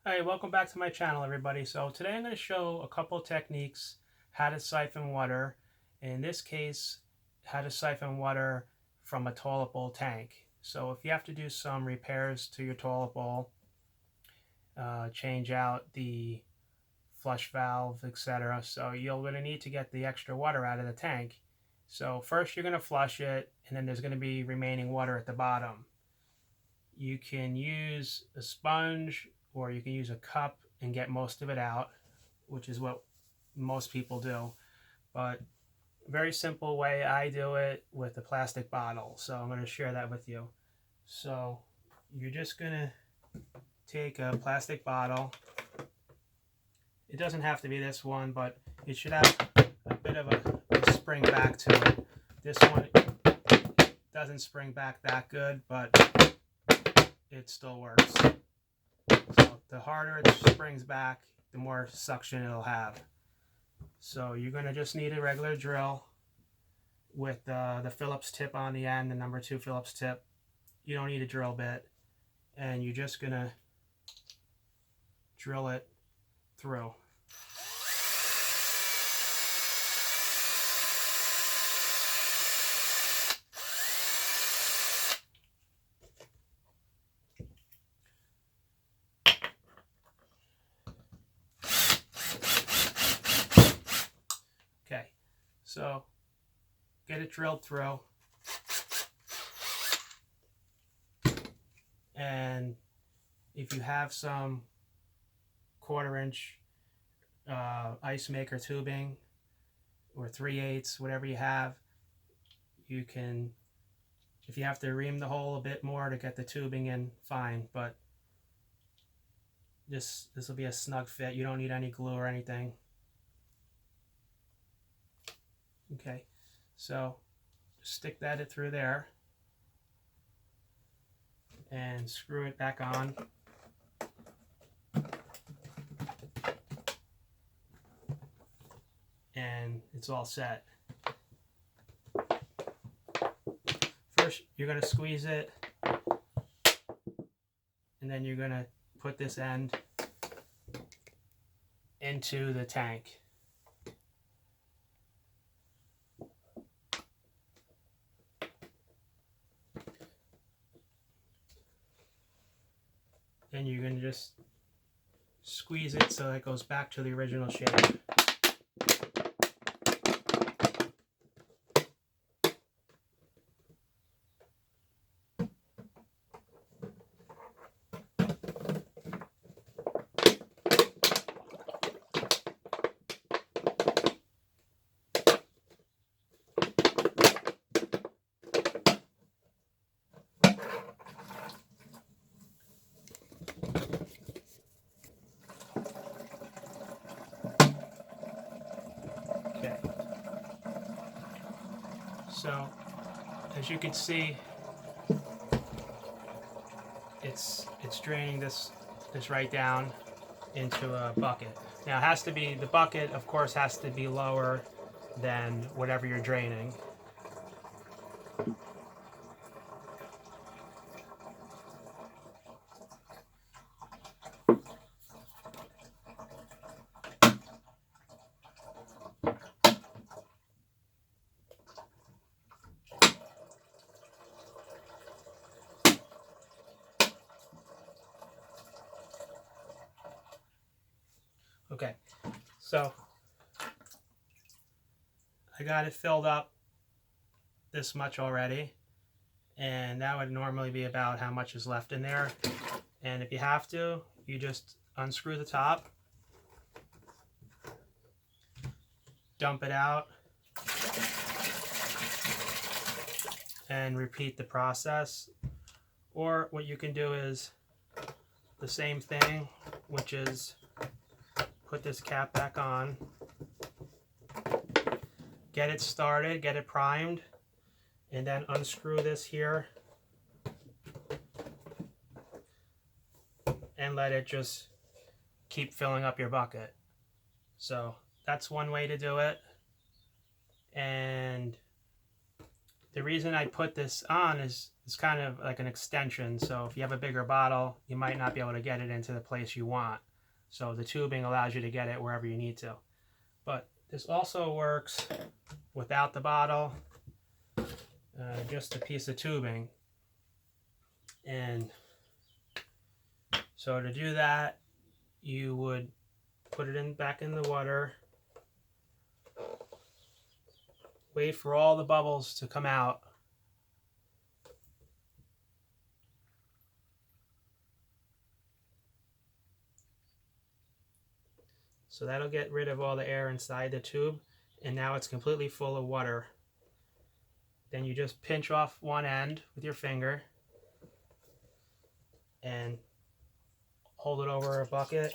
Hi, welcome back to my channel, everybody. So today I'm going to show a couple techniques how to siphon water. In this case, how to siphon water from a toilet bowl tank. So if you have to do some repairs to your toilet bowl, change out the flush valve, etc. So you're going to need to get the extra water out of the tank. So first you're going to flush it, and then there's going to be remaining water at the bottom. You can use a sponge or you can use a cup and get most of it out, which is what most people do. But very simple way I do it with a plastic bottle. So I'm going to share that with you. So you're just going to take a plastic bottle. It doesn't have to be this one, but it should have a bit of a spring back to it. This one doesn't spring back that good, but it still works. So the harder it springs back, the more suction it'll have. So you're going to just need a regular drill with the Phillips tip on the end, the number 2 Phillips tip. You don't need a drill bit, and you're just going to drill it through. Okay, so get it drilled through, and if you have some 1/4-inch ice maker tubing or 3/8, whatever you have, you can, if you have to ream the hole a bit more to get the tubing in, fine, but this will be a snug fit. You don't need any glue or anything. Okay, so stick that through there and screw it back on. And it's all set. First, you're going to squeeze it, and then you're going to put this end into the tank. Then you're going to just squeeze it so it goes back to the original shape. Okay. So, as you can see, it's draining this right down into a bucket. Now it has to be, the bucket of course has to be lower than whatever you're draining. Okay, so I got it filled up this much already, and that would normally be about how much is left in there. And if you have to, you just unscrew the top, dump it out, and repeat the process. Or what you can do is the same thing, which is put this cap back on, get it started, get it primed, and then unscrew this here and let it just keep filling up your bucket. So that's one way to do it. And the reason I put this on is it's kind of like an extension. So if you have a bigger bottle, you might not be able to get it into the place you want. So the tubing allows you to get it wherever you need to. But this also works without the bottle, just a piece of tubing. And so to do that, you would put it back in the water, wait for all the bubbles to come out. So that'll get rid of all the air inside the tube, and now it's completely full of water. Then you just pinch off one end with your finger and hold it over a bucket.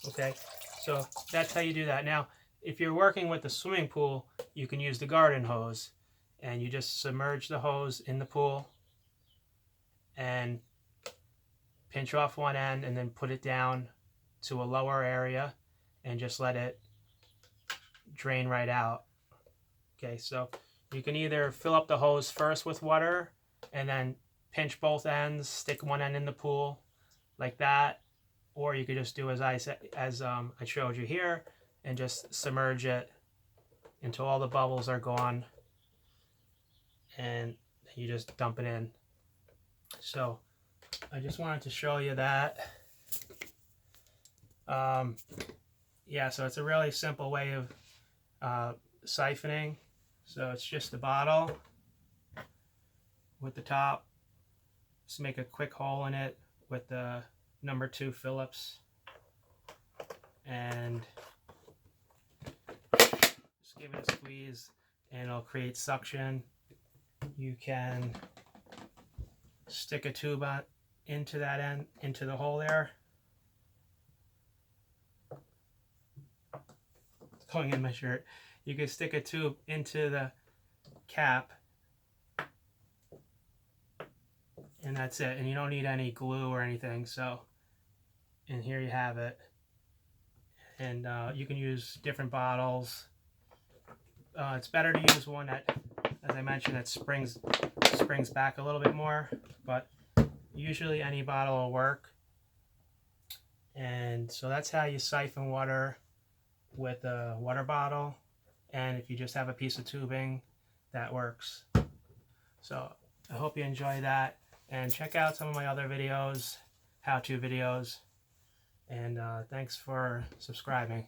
Okay, so that's how you do that. Now, if you're working with the swimming pool, you can use the garden hose, and you just submerge the hose in the pool and pinch off one end and then put it down to a lower area and just let it drain right out. Okay, so you can either fill up the hose first with water and then pinch both ends, stick one end in the pool like that, or you could just do as I showed you here, and just submerge it until all the bubbles are gone, and you just dump it in. So I just wanted to show you that. Yeah, so it's a really simple way of siphoning. So it's just a bottle with the top. Just make a quick hole in it with the number 2 Phillips, and just give it a squeeze and it'll create suction. You can stick a tube into that end, into the hole there. It's going in my shirt. You can stick a tube into the cap, and that's it. And you don't need any glue or anything. So, and here you have it. And you can use different bottles. It's better to use one that, as I mentioned, that springs back a little bit more, but usually any bottle will work. And so that's how you siphon water with a water bottle. And if you just have a piece of tubing, that works. So I hope you enjoy that, and check out some of my other videos, how-to videos, and thanks for subscribing.